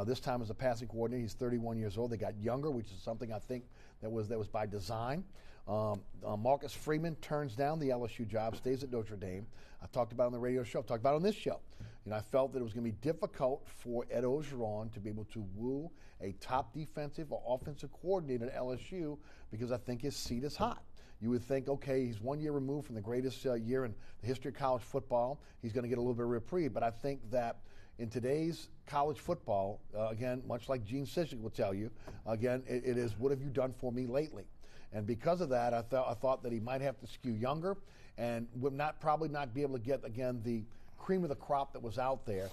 This time as a passing coordinator. He's 31 years old. They got younger, which is something I think that was by design. Marcus Freeman turns down the LSU job, stays at Notre Dame. I talked about it on the radio show. I've talked about it on this show. I felt that it was going to be difficult for Ed Orgeron to be able to woo a top defensive or offensive coordinator at LSU because I think his seat is hot. You would think, okay, he's 1 year removed from the greatest year in the history of college football. He's going to get a little bit of reprieve. But I think that in today's college football, again, much like Gene Sishik will tell you, again, it is what have you done for me lately? And because of that, I thought that he might have to skew younger and would probably not be able to get, again, the cream of the crop that was out there.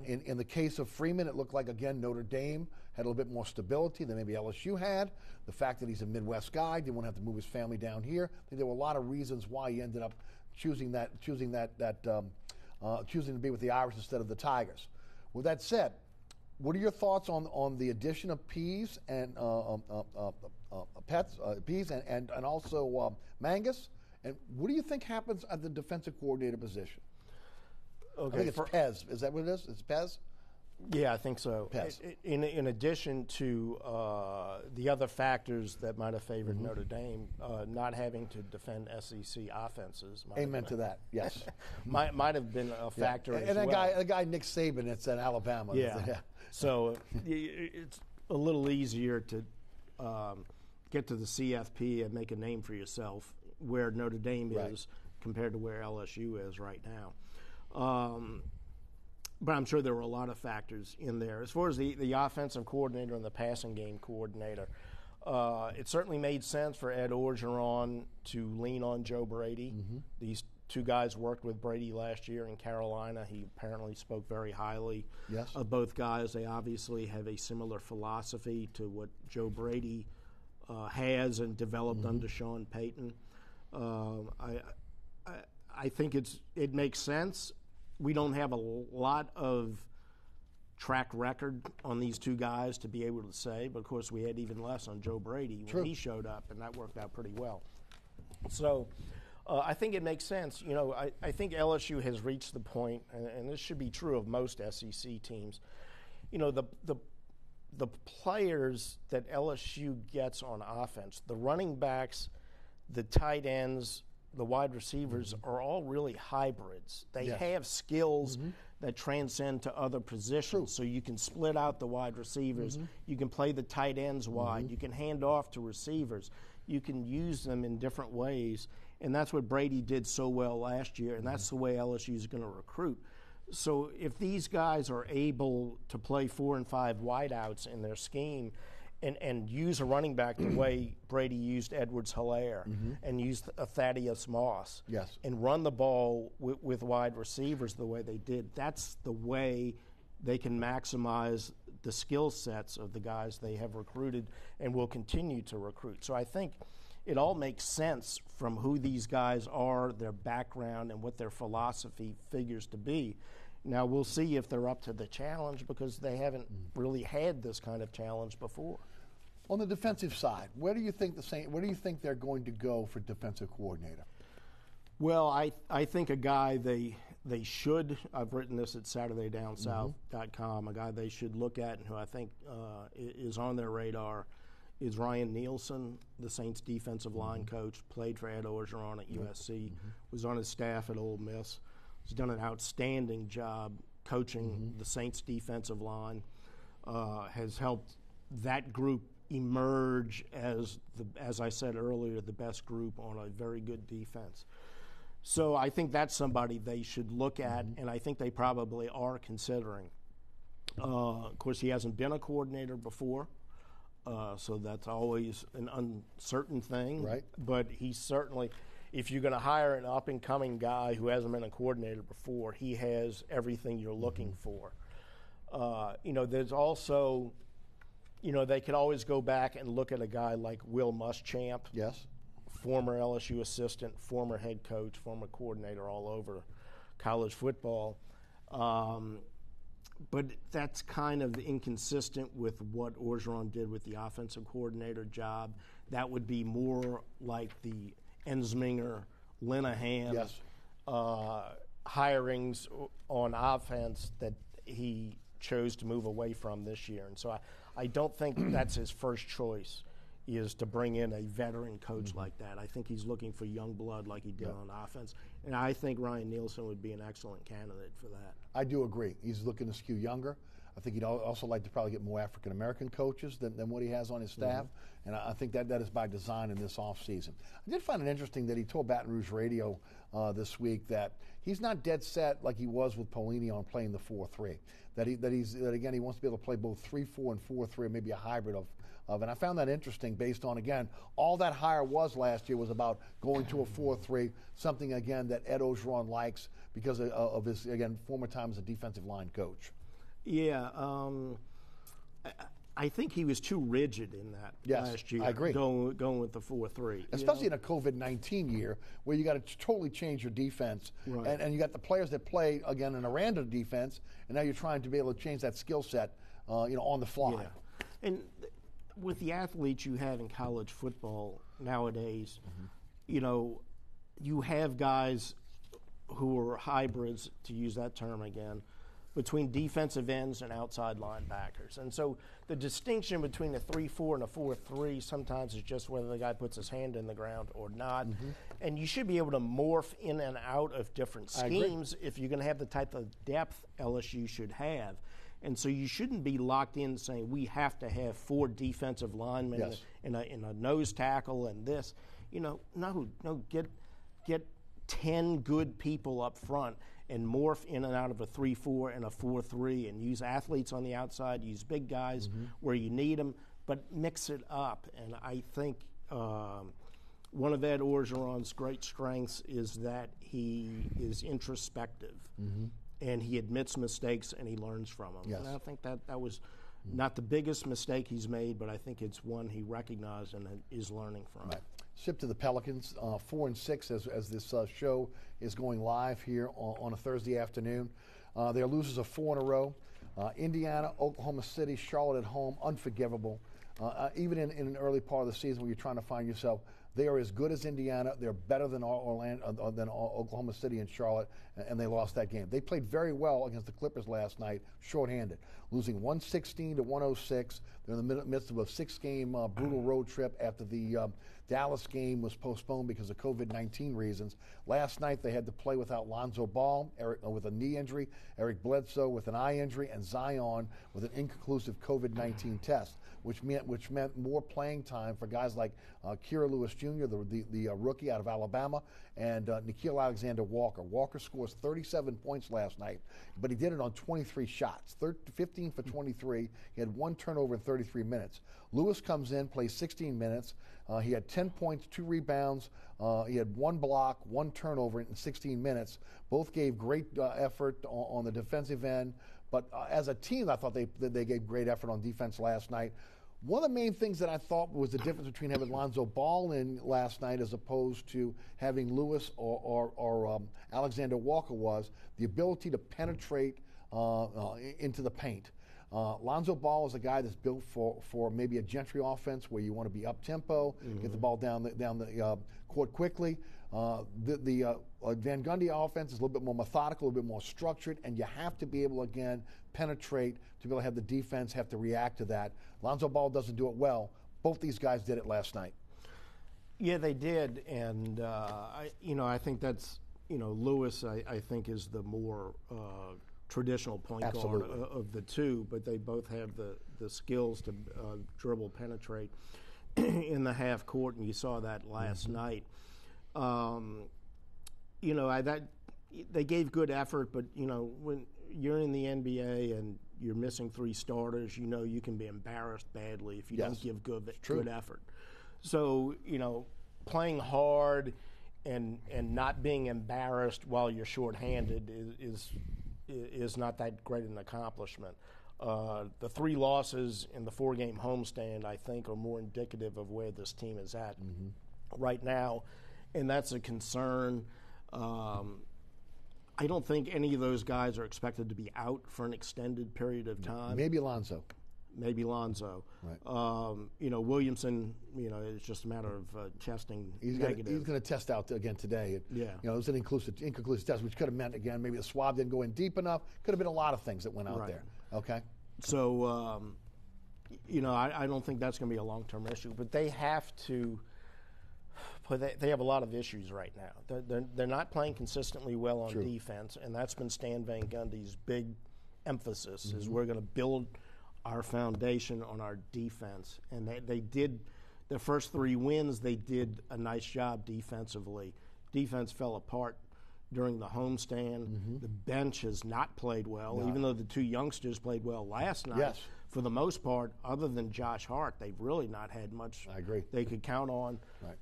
In the case of Freeman, it looked like, again, Notre Dame had a little bit more stability than maybe LSU had. The fact that he's a Midwest guy, didn't want to have to move his family down here. I think there were a lot of reasons why he ended up choosing to be with the Irish instead of the Tigers. With that said, what are your thoughts on the addition of Pease and Pease and also Mangus? And what do you think happens at the defensive coordinator position? Okay, I think it's Pez. Is that what it is? It's Pez? Yeah, I think so. Pez. In addition to the other factors that might have favored Notre Dame, not having to defend SEC offenses. Amen to that, yes. might have been a factor as and well. And the guy Nick Saban, it's at Alabama. Yeah. So it's a little easier to get to the CFP and make a name for yourself where Notre Dame is compared to where LSU is right now. But I'm sure there were a lot of factors in there. As far as the offensive coordinator and the passing game coordinator, it certainly made sense for Ed Orgeron to lean on Joe Brady. These two guys worked with Brady last year in Carolina. He apparently spoke very highly of both guys. They obviously have a similar philosophy to what Joe Brady has and developed under Sean Payton. I think it makes sense. We don't have a lot of track record on these two guys to be able to say, but of course we had even less on Joe Brady when he showed up, and that worked out pretty well. So I think it makes sense. You know, I think LSU has reached the point, and this should be true of most SEC teams. You know, the players that LSU gets on offense, the running backs, the tight ends, the wide receivers are all really hybrids. They have skills that transcend to other positions. So you can split out the wide receivers. You can play the tight ends wide. You can hand off to receivers. You can use them in different ways. And that's what Brady did so well last year, and that's the way LSU is going to recruit. So if these guys are able to play 4 and 5 wideouts in their scheme and use a running back the way Brady used Edwards-Helaire and used Thaddeus Moss and run the ball with wide receivers the way they did, that's the way they can maximize the skill sets of the guys they have recruited and will continue to recruit. So I think it all makes sense from who these guys are, their background, and what their philosophy figures to be. Now we'll see if they're up to the challenge because they haven't really had this kind of challenge before. On the defensive side, where do you think they're going to go for defensive coordinator? Well, I think a guy they should, I've written this at SaturdayDownSouth.com, a guy they should look at and who I think is on their radar is Ryan Nielsen, the Saints defensive line coach, played for Ed Orgeron at USC, was on his staff at Ole Miss. He's done an outstanding job coaching the Saints defensive line, has helped that group emerge as I said earlier, the best group on a very good defense. So I think that's somebody they should look at, and I think they probably are considering. Of course, he hasn't been a coordinator before, so that's always an uncertain thing. Right. But he certainly, if you're going to hire an up-and-coming guy who hasn't been a coordinator before, he has everything you're looking for. There's also, they could always go back and look at a guy like Will Muschamp. Yes. Former LSU assistant, former head coach, former coordinator all over college football. But that's kind of inconsistent with what Orgeron did with the offensive coordinator job. That would be more like the Ensminger, Linehan hirings on offense that he chose to move away from this year. And so I don't think that's his first choice, is to bring in a veteran coach like that. I think he's looking for young blood like he did on offense. And I think Ryan Nielsen would be an excellent candidate for that. I do agree. He's looking to skew younger. I think he'd also like to probably get more African-American coaches than what he has on his staff. And I think that is by design in this offseason. I did find it interesting that he told Baton Rouge Radio this week that he's not dead set like he was with Pelini on playing the 4-3. That again, he wants to be able to play both 3-4 and 4-3, or maybe a hybrid of. And I found that interesting based on, again, all that hire was last year was about going to a 4-3, something, again, that Ed Orgeron likes because of his, again, former time as a defensive line coach. Yeah, I think he was too rigid in that last year. I agree. Going with the 4-3. Especially in a COVID-19 year where you got to totally change your defense. Right. And you got the players that play, again, in a random defense, and now you're trying to be able to change that skill set, on the fly. Yeah. And with the athletes you have in college football nowadays, you have guys who are hybrids, to use that term again, between defensive ends and outside linebackers. And so the distinction between a 3-4 and a 4-3 sometimes is just whether the guy puts his hand in the ground or not. And you should be able to morph in and out of different schemes if you're going to have the type of depth LSU should have. And so you shouldn't be locked in saying we have to have 4 defensive linemen and a nose tackle and this. No, get 10 good people up front and morph in and out of a 3-4 and a 4-3 and use athletes on the outside, use big guys where you need them, but mix it up. And I think one of Ed Orgeron's great strengths is that he is introspective. And he admits mistakes and he learns from them. Yes. And I think that was not the biggest mistake he's made, but I think it's one he recognized and is learning from. Right. Ship to the Pelicans, 4-6 as this show is going live here on a Thursday afternoon. They're losers of 4 in a row. Indiana, Oklahoma City, Charlotte at home, unforgivable. Even in an early part of the season where you're trying to find yourself, they are as good as Indiana. They're better than Oklahoma City and Charlotte, and they lost that game. They played very well against the Clippers last night, shorthanded, losing 116-106. They're in the midst of a 6-game brutal road trip after the Dallas game was postponed because of COVID-19 reasons. Last night they had to play without Lonzo Ball with a knee injury, Eric Bledsoe with an eye injury, and Zion with an inconclusive COVID-19 test, which meant more playing time for guys like Kira Lewis Jr., the rookie out of Alabama, and Nickeil Alexander-Walker. Walker scores 37 points last night, but he did it on 23 shots, 15 for 23. He had 1 turnover in 33 minutes. Lewis comes in, plays 16 minutes. He had 10 points, 2 rebounds. He had 1 block, 1 turnover in 16 minutes. Both gave great effort on the defensive end. But as a team, I thought they gave great effort on defense last night. One of the main things that I thought was the difference between having Lonzo Ball in last night as opposed to having Lewis or Alexander Walker was the ability to penetrate into the paint. Lonzo Ball is a guy that's built for maybe a Gentry offense where you want to be up-tempo, get the ball down the court quickly. The Van Gundy offense is a little bit more methodical, a little bit more structured, and you have to be able, again, penetrate to be able to have the defense have to react to that. Lonzo Ball doesn't do it well. Both these guys did it last night. Yeah, they did, and I think that's Lewis. I think is the more traditional point guard of the two, but they both have the skills to dribble, penetrate in the half court, and you saw that last night. They gave good effort, but when you're in the NBA and you're missing 3 starters, you can be embarrassed badly if you don't give good effort. So playing hard and not being embarrassed while you're shorthanded is not that great an accomplishment. The 3 losses in the 4-game homestand, I think, are more indicative of where this team is at right now, and that's a concern. I don't think any of those guys are expected to be out for an extended period of time. Maybe Lonzo. Right. Williamson, it's just a matter of testing negative. He's going to test out again today. Yeah. It was an inconclusive test, which could have meant, again, maybe the swab didn't go in deep enough. Could have been a lot of things that went out there. Okay. So, I don't think that's going to be a long-term issue. But they have to they have a lot of issues right now. They're not playing consistently well on defense, and that's been Stan Van Gundy's big emphasis, is we're going to build our foundation on our defense. And they did, the first 3 wins, they did a nice job defensively. Defense fell apart during the homestand. The bench has not played well, even though the 2 youngsters played well last night. Yes. For the most part, other than Josh Hart, they've really not had much they could count on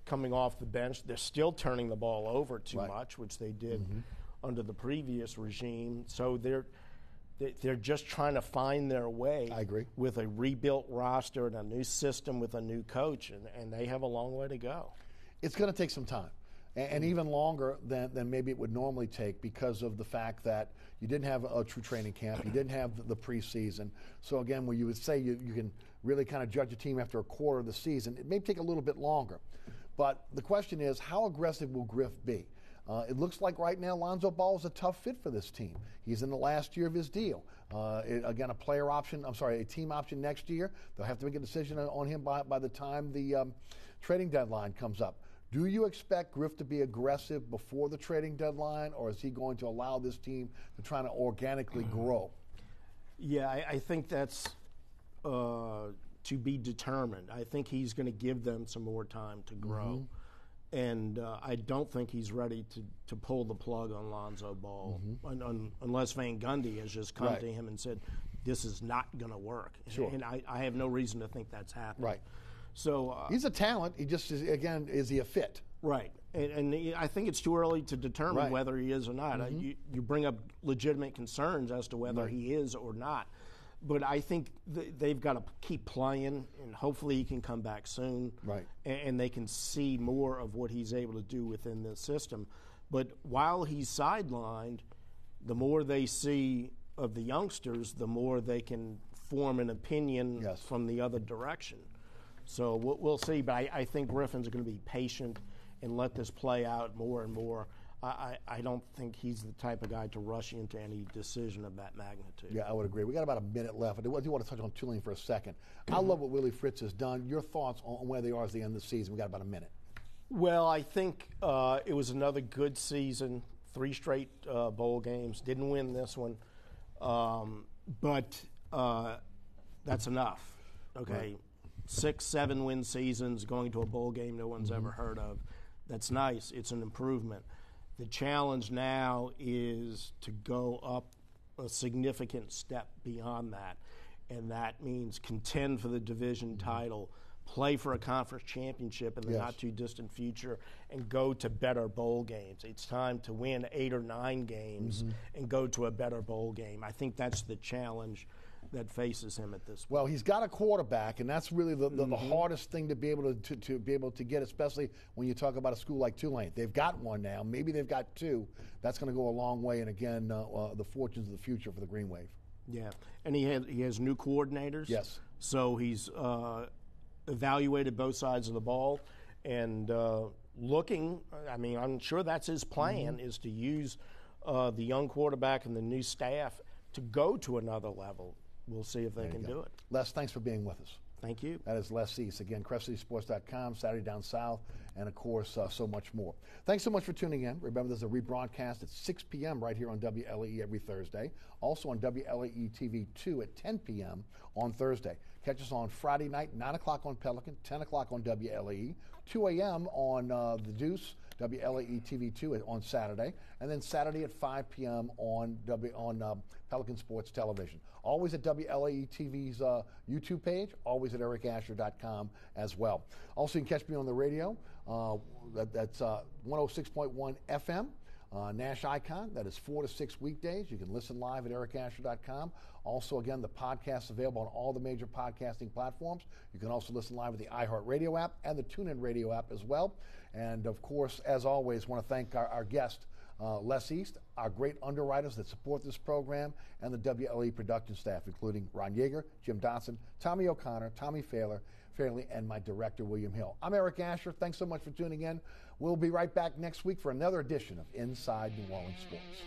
coming off the bench. They're still turning the ball over too much, which they did under the previous regime. So they're just trying to find their way with a rebuilt roster and a new system with a new coach, and they have a long way to go. It's going to take some time. And even longer than maybe it would normally take, because of the fact that you didn't have a true training camp, you didn't have the preseason. So again, where you would say you can really kind of judge a team after a quarter of the season, it may take a little bit longer. But the question is, how aggressive will Griff be? It looks like right now Lonzo Ball is a tough fit for this team. He's in the last year of his deal. Again, a team option next year. They'll have to make a decision on him by the time the trading deadline comes up. Do you expect Griff to be aggressive before the trading deadline, or is he going to allow this team to try to organically grow? Yeah, I think that's to be determined. I think he's going to give them some more time to grow. And I don't think he's ready to pull the plug on Lonzo Ball, unless Van Gundy has just come to him and said, this is not going to work. And I have no reason to think that's happening. So he's a talent. He just is, again, is he a fit? Right. And I think it's too early to determine whether he is or not. You bring up legitimate concerns as to whether he is or not. But I think they've got to keep playing, and hopefully he can come back soon. And they can see more of what he's able to do within the system. But while he's sidelined, the more they see of the youngsters, the more they can form an opinion from the other direction. So we'll see, but I think Griffin's going to be patient and let this play out more and more. I don't think he's the type of guy to rush into any decision of that magnitude. Yeah, I would agree. We got about a minute left. I do want to touch on Tulane for a second. I love what Willie Fritz has done. Your thoughts on where they are at the end of the season? We got about a minute. Well, I think it was another good season. 3 straight bowl games. Didn't win this one, but that's enough. Okay. 6-7 win seasons, going to a bowl game no one's ever heard of. That's nice. It's an improvement. The challenge now is to go up a significant step beyond that, and that means contend for the division title, play for a conference championship in the not-too-distant future, and go to better bowl games. It's time to win 8 or 9 games and go to a better bowl game. I think that's the challenge that faces him at this point. Well, he's got a quarterback, and that's really the hardest thing to be able to get, especially when you talk about a school like Tulane. They've got one now. Maybe they've got 2. That's going to go a long way, and again, the fortunes of the future for the Green Wave. Yeah, and he has new coordinators. Yes. So he's evaluated both sides of the ball and looking. I mean, I'm sure that's his plan is to use the young quarterback and the new staff to go to another level. We'll see if they can do it. Les, thanks for being with us. Thank you. That is Les East. Again, CrestCitySports.com, Saturday Down South, and, of course, so much more. Thanks so much for tuning in. Remember, there's a rebroadcast at 6 p.m. right here on WLAE every Thursday. Also on WLAE-TV 2 at 10 p.m. on Thursday. Catch us on Friday night, 9 o'clock on Pelican, 10 o'clock on WLAE, 2 a.m. on The Deuce, WLAE-TV 2 on Saturday, and then Saturday at 5 p.m. on Pelican Sports Television. Always at WLAE-TV's YouTube page, always at ericasher.com as well. Also, you can catch me on the radio. That's 106.1 FM. Nash Icon, that is 4 to 6 weekdays. You can listen live at ericasher.com. Also, again, the podcast is available on all the major podcasting platforms. You can also listen live with the iHeartRadio app and the TuneIn Radio app as well. And, of course, as always, want to thank our guest, Les East, our great underwriters that support this program, and the WLE production staff, including Ron Yeager, Jim Dotson, Tommy O'Connor, Tommy Fairley, and my director, William Hill. I'm Eric Asher. Thanks so much for tuning in. We'll be right back next week for another edition of Inside New Orleans Sports.